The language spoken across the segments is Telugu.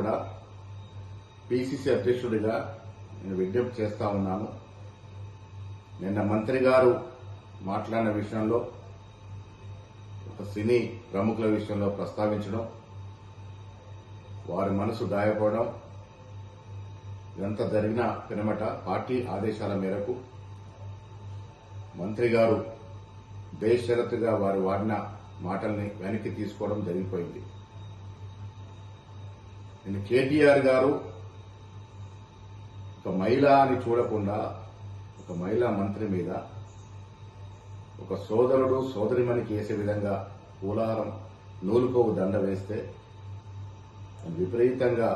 కూడా పిసిసి అధ్యక్షుడిగా నేను విజ్ఞప్తి చేస్తా ఉన్నాను. నిన్న మంత్రి గారు మాట్లాడిన విషయంలో ఒక సినీ ప్రముఖుల విషయంలో ప్రస్తావించడం, వారి మనసు గాయపడడం, ఇదంతా జరిగిన పినమట పార్టీ ఆదేశాల మేరకు మంత్రి గారు బేషరతుగా వారు వాడిన మాటల్ని వెనక్కి తీసుకోవడం జరిగిపోయింది. నేను కేటీఆర్ గారు ఒక మహిళ అని చూడకుండా ఒక మహిళా మంత్రి మీద ఒక సోదరుడు సోదరిమణికి వేసే విధంగా పూలారం నూలుకోవు దండ వేస్తే విపరీతంగా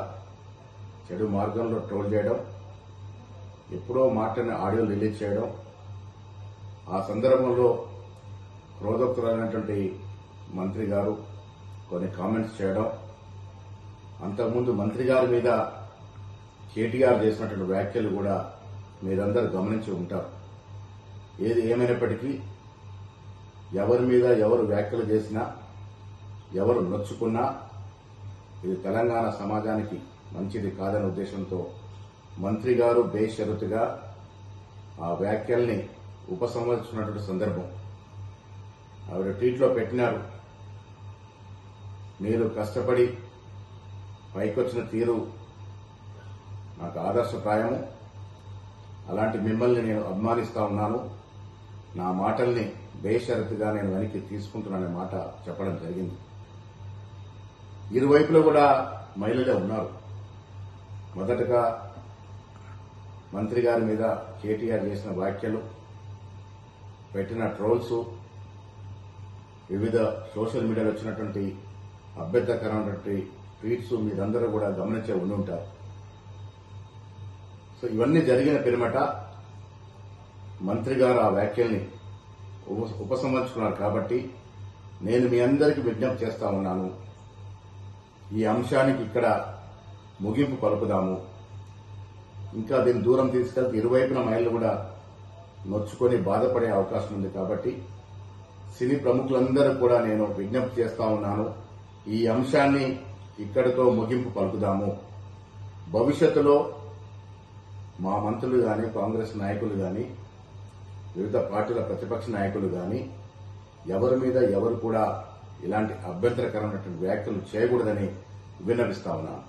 చెడు మార్గంలో ట్రోల్ చేయడం, ఎప్పుడో మాటని ఆడియో రిలీజ్ చేయడం, ఆ సందర్భంలో క్రోధోక్తులైనటువంటి మంత్రి గారు కొన్ని కామెంట్స్ చేయడం, అంతకుముందు మంత్రి గారి మీద కేటీఆర్ చేసినటువంటి వ్యాఖ్యలు కూడా మీరందరూ గమనించి ఉంటారు. ఏది ఏమైనప్పటికీ ఎవరి మీద ఎవరు వ్యాఖ్యలు చేసినా, ఎవరు నొచ్చుకున్నా ఇది తెలంగాణ సమాజానికి మంచిది కాదనే ఉద్దేశంతో మంత్రి గారు బేషరతుగా ఆ వ్యాఖ్యల్ని ఉపసంహరించుకున్నటువంటి సందర్భం. ఆవిడ ట్వీట్లో పెట్టినారు, మీరు కష్టపడి పైకొచ్చిన తీరు నాకు ఆదర్శప్రాయము, అలాంటి మిమ్మల్ని నేను అభిమానిస్తా ఉన్నాను, నా మాటల్ని బేషరతుగా నేను వెనక్కి తీసుకుంటున్నాననే మాట చెప్పడం జరిగింది. ఇరువైపులో కూడా మహిళలే ఉన్నారు. మొదటగా మంత్రి గారి మీద కేటీఆర్ చేసిన వ్యాఖ్యలు, పెట్టిన ట్రోల్స్, వివిధ సోషల్ మీడియాలో వచ్చినటువంటి అభ్యంతరకరమైనటువంటి ట్వీట్స్ మీరందరూ కూడా గమనించే ఉండుంటారు. సో ఇవన్నీ జరిగిన పిరమట మంత్రి గారు ఆ వ్యాఖ్యల్ని ఉపసంహరించుకున్నారు. కాబట్టి నేను మీ అందరికీ విజ్ఞప్తి చేస్తా ఉన్నాను, ఈ అంశానికి ఇక్కడ ముగింపు పలుకుదాము. ఇంకా దీన్ని దూరం తీసుకెళ్తే ఇరువైపున మహిళలు కూడా నొచ్చుకొని బాధపడే అవకాశం ఉంది. కాబట్టి సినీ ప్రముఖులందరూ కూడా నేను విజ్ఞప్తి చేస్తా ఉన్నాను, ఈ అంశాన్ని ఇక్కడితో ముగింపు పలుకుదాము. భవిష్యత్తులో మా మంత్రులు గాని, కాంగ్రెస్ నాయకులు గాని, వివిధ పార్టీల ప్రతిపక్ష నాయకులు గాని ఎవరి మీద ఎవరు కూడా ఇలాంటి అభ్యంతరకరమైనటువంటి వ్యాఖ్యలు చేయకూడదని విన్నవిస్తా ఉన్నాను.